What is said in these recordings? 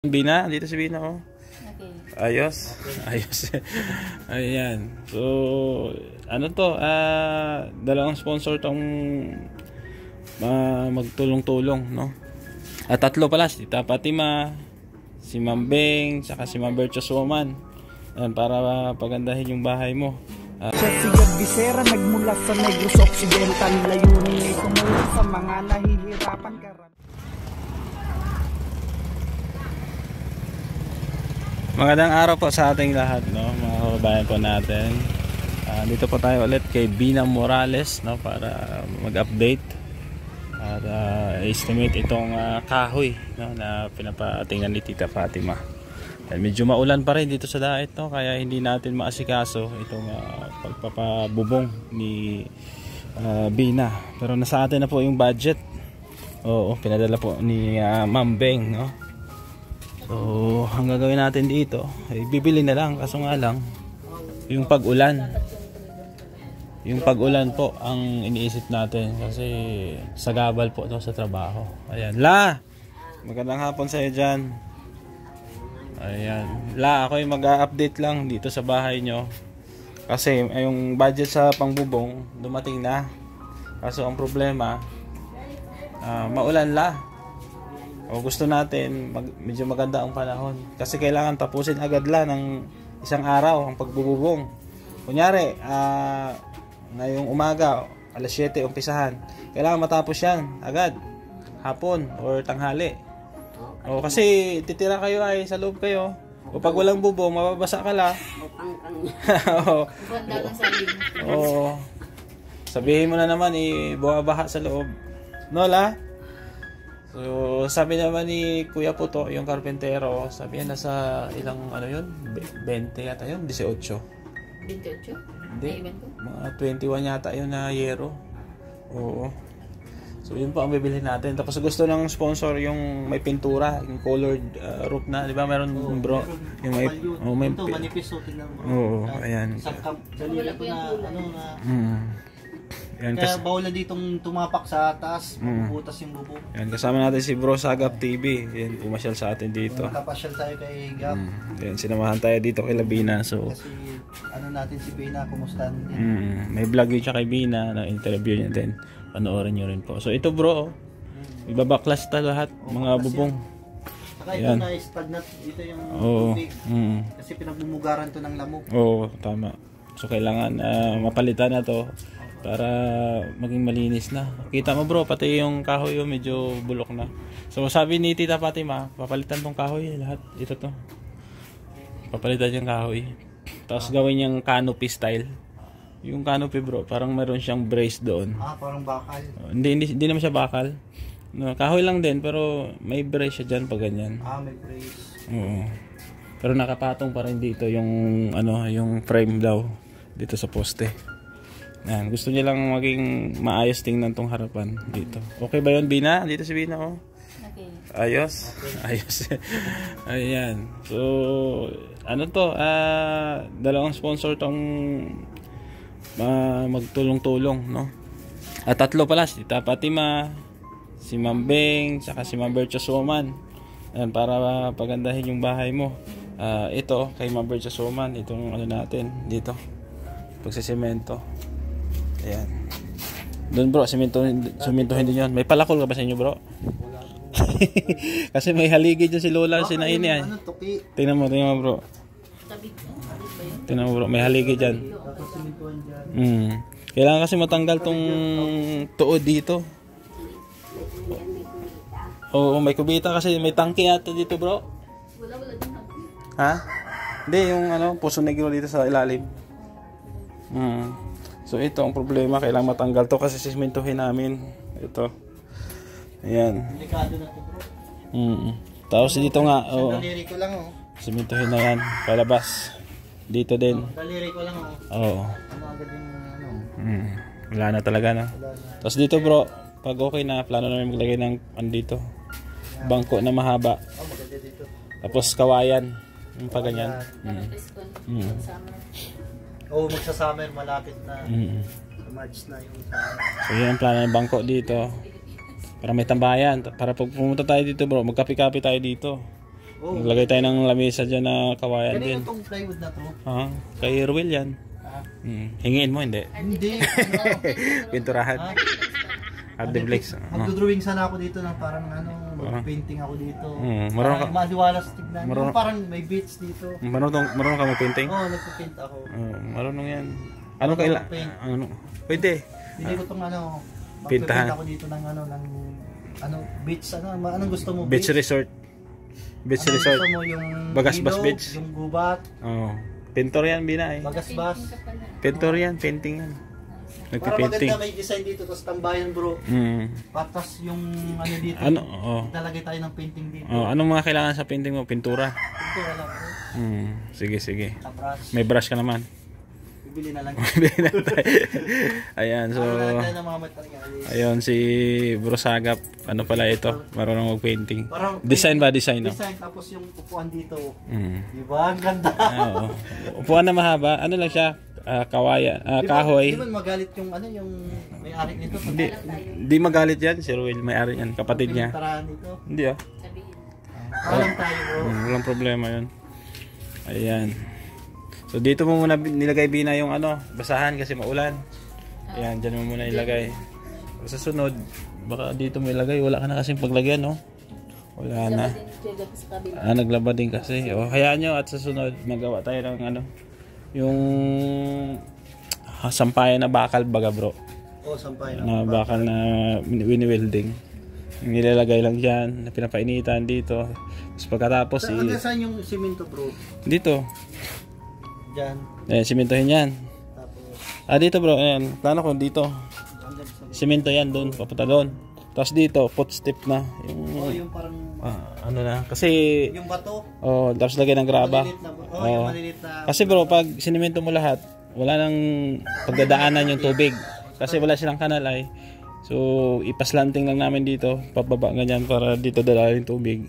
Bina, dito si Bina, oh. Okay. Ayos. Ayos. Ayan. So, ano to? Dalawang sponsor tong magtulong-tulong, no? At tatlo pala, si Tita Fatima, si Ma'am Beng, saka si Ma'am Virtuous Woman. Ayan, para pagandahin yung bahay mo. Siya si God Visera, nagmula sa Negros Occidental, layunin ay tumulong sa mga nahihirapan karamihan. Magandang araw po sa ating lahat, no, mga kababayan po natin. Dito po tayo ulit kay Bina Morales, no, para mag-update at estimate itong kahoy, no, na pinapatingnan ni Tita Fatima. And medyo maulan pa rin dito sa Daet, no, kaya hindi natin maasikaso itong pagpapabubong ni Bina. Pero nasa atin na po yung budget. Oo, pinadala po ni Ma'am Beng, no. So, ang gagawin natin dito ay bibili na lang, kaso nga lang yung pag-ulan po ang iniisip natin kasi sagabal po ito sa trabaho. Ayan, La! Magandang hapon sa iyo dyan. Ayan, La, ako ay mag-update lang dito sa bahay nyo kasi yung budget sa pangbubong dumating na, kaso ang problema maulan, La. O gusto natin medyo maganda ang panahon kasi kailangan tapusin agad ng isang araw ang pagbububong. Kunyari ngayong umaga alas 7 umpisahan, kailangan matapos yan agad hapon or tanghali. O kasi titira kayo ay sa loob kayo, o pag walang bubong mababasa ka la. O sabihin mo na naman bumabaha sa loob, no, La? So, sabi naman ni Kuya Puto, yung karpentero, sabi niya nasa ilang yun? 20 yata yun? 18? 28? Hindi, mga 21 yata yun na yero. Oo. So, yun po ang bibili natin. Tapos gusto ng sponsor yung may pintura, yung colored roof na. Di ba meron, bro? Yung may ito, manipis, tingnan mo. Oo, ayan. Dalili ko na, Yan, kaya bawal na ditong tumapak sa taas, mabubutas yung bubong. Yan, kasama natin si Bro Sagap TV. Yan, pumasyal sa atin dito. Nakapasyal tayo kay Gap. Yan, sinamahan tayo dito kay Bina. So, kasi natin si Bina, kumusta din. may vlog yun siya kay Bina, na interview niya din. Panoorin nyo rin po. So, ito bro, ibabaklas ta lahat, mga bubong. Saka ito na stagnant dito yung tubig. Kasi pinagbumugaran to ng lamok. Oo, tama. So, kailangan mapalitan na to para maging malinis na. Kita mo bro, pati yung kahoy medyo bulok na. So sabi ni Tita Fatima, papalitan tong kahoy lahat. Ito to, papalitan yung kahoy, tapos gawin yung canopy style. Yung canopy bro, parang meron siyang brace doon. Parang bakal. Hindi naman siya bakal, no, kahoy lang din, pero may brace siya dyan pag ganyan. May brace. Oo. Pero nakapatong pa rin dito yung yung frame daw dito sa poste. Yan, gusto niya lang maging maayos tingnan tong harapan dito. Okay ba yun, Bina? Dito si Bina, oh. Okay. Ayos. Okay. Ayos. Ayan. So, ano to? Dalawang sponsor tong magtulong-tulong, no? At tatlo pala, si Tita Fatima, si Ma'am Beng, saka si Ma'am Virtuous Woman. Ayan, para pagandahin yung bahay mo. Ito, kay Ma'am Virtuous Woman, itong natin dito. Pagsisemento. Ayan. Doon bro, simentohin din yun. May palakol ka ba sa inyo bro? Kasi may haligi dyan si Lola, si Naini ay. Tingnan mo bro. Tingnan mo bro, may haligi dyan. Kailangan kasi matanggal tong tuod dito. Oo, may kubita kasi may tangke ata dito bro. Ha? Hindi, yung puso negro dito sa ilalim. So ito ang problema, kailangan matanggal to kasi simentohin namin ito. Ayan. Delikado na to bro. Tapos dito nga, daliri ko lang simentohin na yan, palabas. Dito din. Daliri ko lang Agad yung wala na talaga na. Tapos dito bro, pag okay na, plano namin maglagay ng dito, bangko na mahaba. Maganda dito. Tapos kawayan, yung pag ganyan. Magsasummer, malapit na. March na yung So yun ang plano ng bangko dito. Para may tambayan. Para pag pumunta tayo dito bro, magkapi-kapi tayo dito. Oh. Naglagay tayo ng lamesa dyan na kawayan din. Ganito itong plywood na to. Kay Ruel yan. Hingiin mo, hindi? Hindi. Pinturahan. Hardiplex. Magdodrawing sana ako dito ng parang mag-painting ako dito. Marunong ka? Maliwalas tignan. Yung parang may beach dito. Marunong ka mag-painting? Oo, nagpo-paint ako. Marunong yan. Ano kaila? Pwede. Hindi ko itong Pintahan. mag-paint ako dito ng beach, anong gusto mo? Beach resort. Beach resort. Gusto mo yung Bagasbas ilog, Beach. yung gubat, Pintor yan, Bina eh. Bagasbas. Pintor yan, painting yan. Para maganda may design dito, tapos tambayan bro. Patas yung dito. Ilalagay tayo ng painting dito. Anong mga kailangan sa painting mo? Pintura? Pintura lang bro. Sige. Brush. May brush ka naman. Bibili na lang. Ayan, so ayun si Bro Sagap, ano pala ito, marunong mag-painting. Design ba? Design, no? Design, tapos yung upuan dito. Diba? Ang ganda. Upuan na mahaba, ano lang siya, kahoy. Di ba magalit yung may-ari nito? Hindi magalit yan, si Ruel, may-ari yan, kapatid niya. Hindi Parang tayo bro. Walang problema yun. Ayan. So dito mo muna nilagay Bina yung basahan kasi maulan. Ayan, dyan mo muna ilagay. Sa sunod, baka dito mo ilagay, wala ka na kasing paglagyan, no? Wala na. Naglaba din kasi. Hayaan nyo at sa sunod, magawa tayo ng yung sampayan na bakal baga bro. Sampayan na bakal na wini-welding. Nilalagay lang dyan, na pinapainitan dito. Tapos pagkatapos saan yung simento bro? Dito. Diyan. Simentohin yan. Tapos dito bro, ayan. Plano ko dito. Simento yan doon, papunta doon. Tapos dito, footstep na. Yung parang na. Kasi yung bato. Tapos lagay ng graba. Yung maliliit na. Kasi bro, pag sinimento mo lahat, wala nang pagdadaanan yung tubig. Kasi wala silang kanal ay. So, ipaslanting lang namin dito, pababa ganyan para dito dadalhin tubig.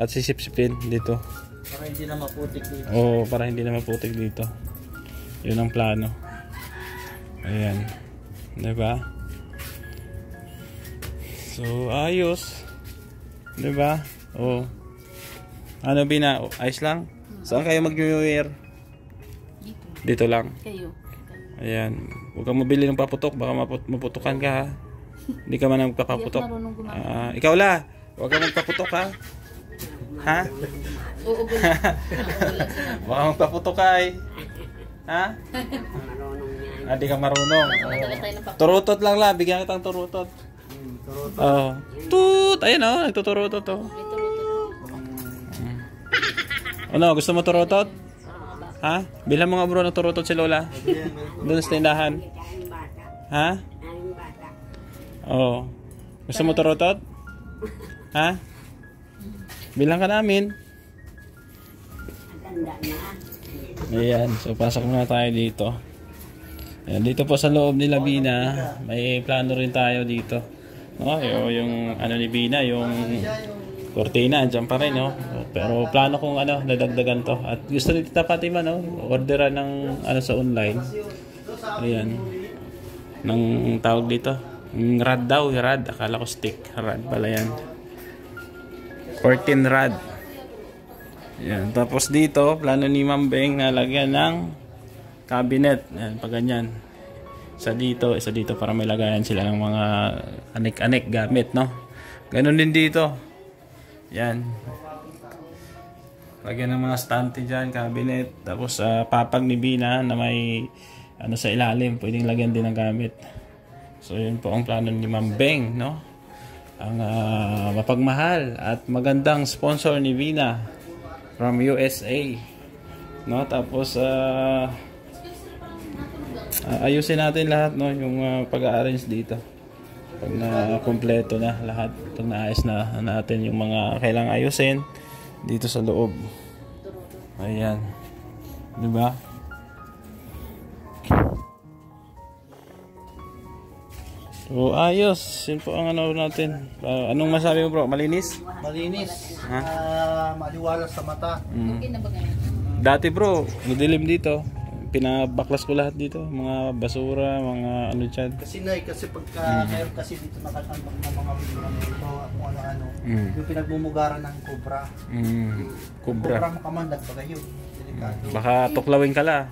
At sisipsipin dito. Para hindi na maputik dito. Para hindi na maputik dito. Yun ang plano. Ayan. Diba? So, ayos. Diba? Ano Bina? Ayos lang? Saan kayo mag-New Year? Dito lang? Kayo. Ayan. Huwag kang mabili ng paputok. Baka maputukan ka ha. Hindi ka man magpapaputok. Ikaw la. Huwag kang magpaputok ha. Ha? Oo, Baka magpaputok ka eh. Ha? Di ka marunong. Turutot lang la. Bigyan kitang turutot. Tut! Ayun nagtuturutot to. Gusto mo turutot? Ha? Bilhan mo nga bro na turutot si Lola. Doon sa tindahan. Ha? Gusto mo turutot? Ha? Bilang ka namin. Ayan, so pasok muna tayo dito. Ayan, dito po sa loob nila Bina, may plano rin tayo dito. Yung ni Bina, yung kortina, andyan pa rin, Pero plano kong dadagdagan to. At gusto rin Tita Fatima, orderan ng sa online. Ayan. Nang tawag dito. Rad daw, rad. Akala ko stick. Rad pala yan. 14 rad. Ayan. Tapos dito, plano ni Ma'am Beng na lagyan ng cabinet. Ayan, pag ganyan. Isa dito para may lagayan sila ng mga anik-anik gamit, Ganon din dito. Yan. Lagyan ng mga stante dyan, cabinet. Tapos papag ni Bina na may sa ilalim. Pwedeng lagyan din ng gamit. So yun po ang plano ni Ma'am Beng, Ang mapagmahal at magandang sponsor ni Bina from USA. Tapos ayusin natin lahat, yung pag-arrange dito. Pag na-kompleto na lahat, pag naayos na natin yung mga kailangang ayusin dito sa loob. Ayan. Diba? So, ayos. Yun po ang natin. Anong masabi mo bro? Malinis? Malinis. Maliwalas sa mata. Okay na ba ngayon? Dati bro, madilim dito. pinabaklas ko lahat dito. Mga basura, mga ano dyan. Kasi pagka meron kasi dito nakatambak ng mga ito, kung ano-ano. Yung pinagmumugaran ng cobra. Cobra. Cobra makamandag baga yun. Delikado. Baka tuklawin ka la.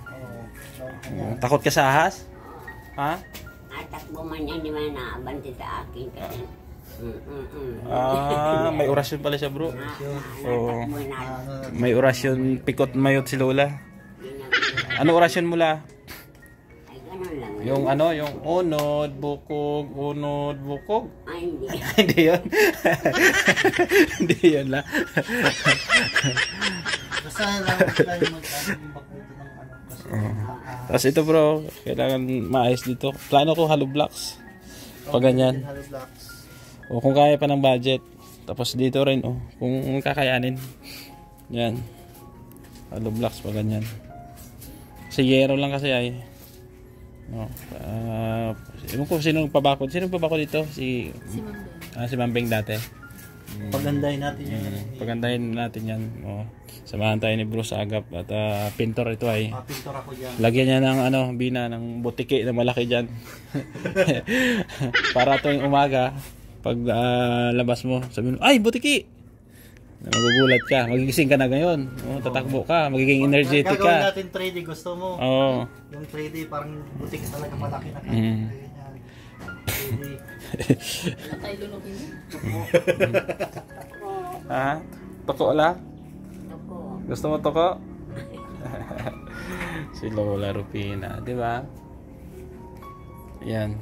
Takot ka sa ahas? Ha? Takbo man yan, di man naabante sa akin kasi. May orasyon pala siya bro. May orasyon, pikot mayot si Lola. Ano orasyon mo la? Ay, ganun lang. Yung ano, yung unod, bukog, Ay, hindi. Hindi yun. Hindi yun la. Basta lang tayo mag-imbak dito ng ano. Kasi Tapos ito bro, kailangan maayos dito. Plano ko hollow blocks. Pag ganyan. hollow blocks. O kung kaya pa ng budget. Tapos dito rin kung kakayanin. Yan. Hollow blocks pa ganyan. Sa yero lang kasi ay. Ewan ko sinong pabakod. Sinong pabakod dito? Si Mambeng dati. Pagandahin natin yun. Pagandahin natin yan. Samahan tayo ni Bruce Agap at pintor ito ay. Pintor ako dyan. Lagyan niya ng bina ng butiki na malaki dyan. Para tuwing umaga pag labas mo, sabi mo, ay butiki! Magugulat ka, magigising ka na ngayon. Tatakbo ka, magiging energetic ka. Gagawin natin 3D, gusto mo? Oo. Yung 3D parang butik talaga malaki na. 3D. Tayo lunogin mo. Ha? Toko la? Ako. Gusto mo toko? Si Lola Rupina, di ba? Yan.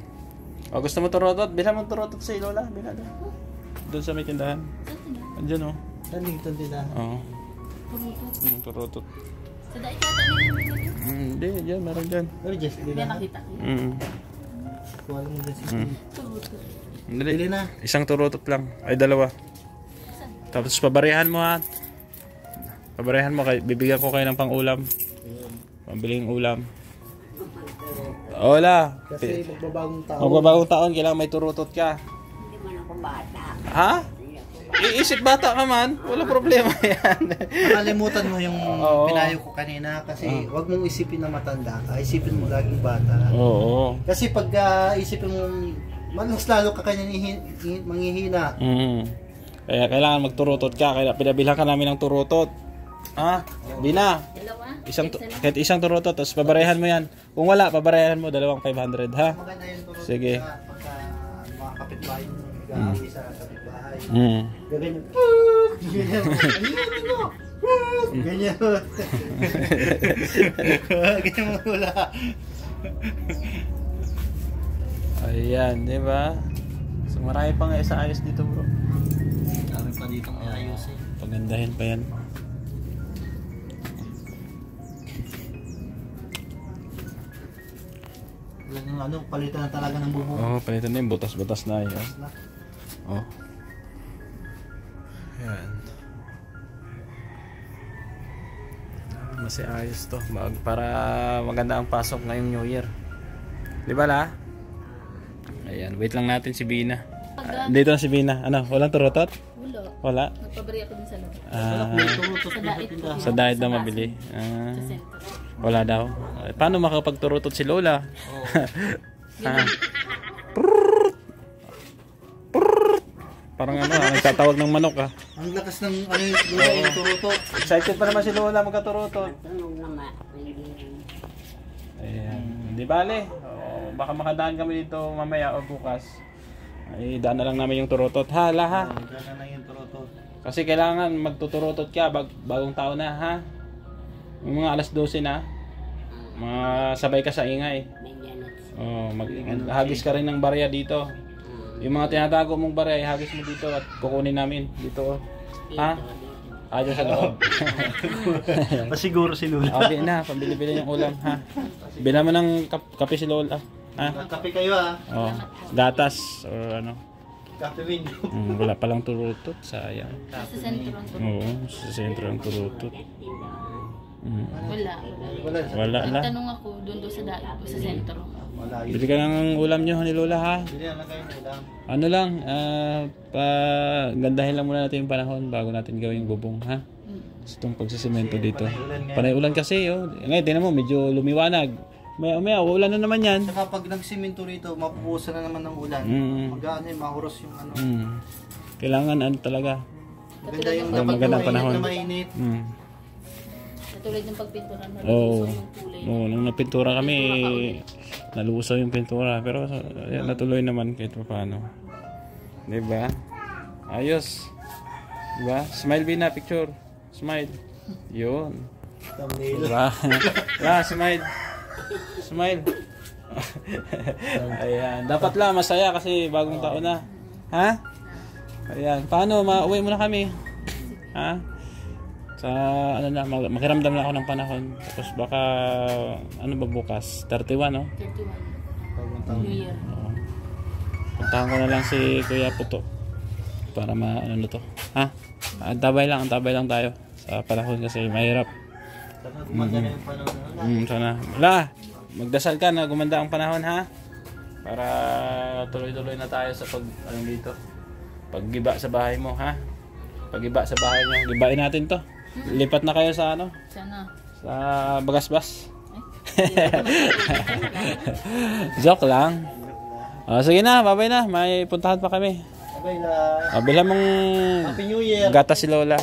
Gusto mo turotot? Bilhan mo turotot si Lola. Bilhan. Doon sa may tindahan. Andiyan Saan dito din Oo. Turotot. Sa daig yata nila. Hindi, dyan. Meron dyan. Pero just Hindi nakita. Kuha mo din si Dali. na. Isang turotot lang. Ay, dalawa. Tapos pabarehan mo ha. Pabarehan mo. Bibigyan ko kayo ng pang-ulam. Pambiling ulam. Wala. Kasi magbabagong taon. Magbabagong taon, kailangan may turutot ka. Hindi man ako bata. Ha? Iisip bata ka man. Wala problema yan. Nakalimutan mo yung pinayo ko kanina kasi wag mong isipin na matanda ka. Isipin mo laging bata. Oo. Kasi pag isipin mo, mas lalo ka kanya manghihina. Kaya kailangan magturutot ka. Kaya pinabilhan ka namin ng turutot. Ha? Bina. Dalawa? Kahit isang turutot. Tapos pabarehan mo yan. Kung wala, pabarehan mo. 2,500 ha? Maganda yung turutot. Sige. Pagka mga kapitbahay mo, nag-aaway sa kapitbahay. Ganyan. Ganyan mo. Ganyan mo. Ganyan mo wala. Ayan, di ba? So marami pang ayos dito bro. Marami pa dito ayusin. Pagandahin pa yan. Palitan na talaga ng bubong. Palitan na yung butas-butas na yun. Ayan. Mas ayos to. Para maganda ang pasok ngayong New Year. Di ba la? Ayan, wait lang natin si Bina. Dito na si Bina. Ano, walang turutot? Wala. Nagpabari ako din sa loob. Sa diet daw mabili. Wala daw. Paano makapagturutot si Lola? Parang nagtatawag ng manok ah. Ang lakas ng yung turutot. Excited pa naman si Lola magkaturutot. Ayan. Di bale. Baka makadaan kami dito mamaya o bukas. Ay, daan na lang namin yung turutot. Ha, laha. Daan na lang yung turutot. Kasi kailangan magtuturutot ka bagong taon na ha. Yung mga alas 12 na. Sabay ka sa ingay. Hagis ka rin ng barya dito. Yung mga tinatago mong barya, hagis mo dito at kukunin namin dito. Ha? Dyan sa loob. Pasiguro si Lola. Okay na, pambili-bili yung ulam ha. Bila mo ng kape si Lola. Ha? Kape kayo ha. Gatas or ano. Kape window. Wala palang turutot, sayang. Sa sentro ang turutot. Oo, sa sentro ang turutot. Wala. Tanong ako doon sa daig po sa sentro. Bili ka ng ulam nyo ni Lola ha. Bili na kayo ng ulam. Ano lang, gandahin lang muna natin yung panahon bago natin gawin yung bubong ha. itong pagsisemento dito. Panay ulan kasi, oh. Ngayon, tingnan mo, medyo lumiwanag. May ulan na naman yan. Saka pag nagsimento rito, mapupusan na naman ng ulan. Mag-ano yung mahuros yung ano. Kailangan ano talaga. Maganda yung magandang panahon. Na mainit. Katulad ng pagpintura, nalusaw yung kulay. Nung napintura kami, nalusaw yung pintura. Pero natuloy naman kahit paano. Diba? Ayos. Diba? Smile Bina, picture. Smile. Yun. Diba? Smile. Smile. Ayan. Dapat lang masaya kasi bagong taon na. Ha? Ayan. Paano? Mauwi muna kami. Ha? Sa ano na, makiramdam na ako ng panahon. Tapos baka ano ba bukas? 31, no? 31. New Year. Puntahan ko na lang si Kuya Puto para ano to. Ha? Antabay lang tayo sa panahon kasi mahirap. Sana gumanda na yung panahon. Sana. Wala. Magdasal ka na gumanda ang panahon, ha? Para tuloy-tuloy na tayo sa dito. Paggiba sa bahay mo, ha? Paggiba sa bahay niyo. Gibain natin to. Lipat na kayo sa ano? Sana. Sa Bagasbas. Joke lang. Sige na, babay na. May puntahan pa kami. Babay la. Bila mong Happy New Year. Gata si Lola.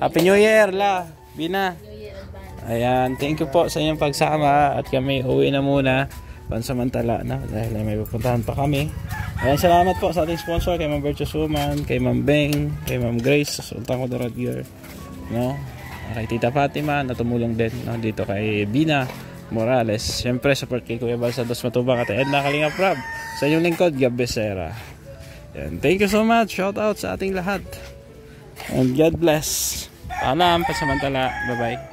Happy New Year, la. Bina. Ayan, thank you po sa inyong pagsama at kami uwi na muna pansamantala na dahil may pupuntahan pa kami. Ayan, salamat po sa ating sponsor kay Ma'am Virtuous Woman, kay Ma'am Beng, kay Ma'am Grace, Sultan ko the Gear, no? Kay Tita Fatima na tumulong din, no? Dito kay Bina Morales. Siyempre support kay Kuya Balsados Matubang at Edna Kalinga Prab. Sa inyong lingkod, Gab Becerra. Ayan, thank you so much. Shout out sa ating lahat. And God bless. Paalam, pasamantala. Bye-bye.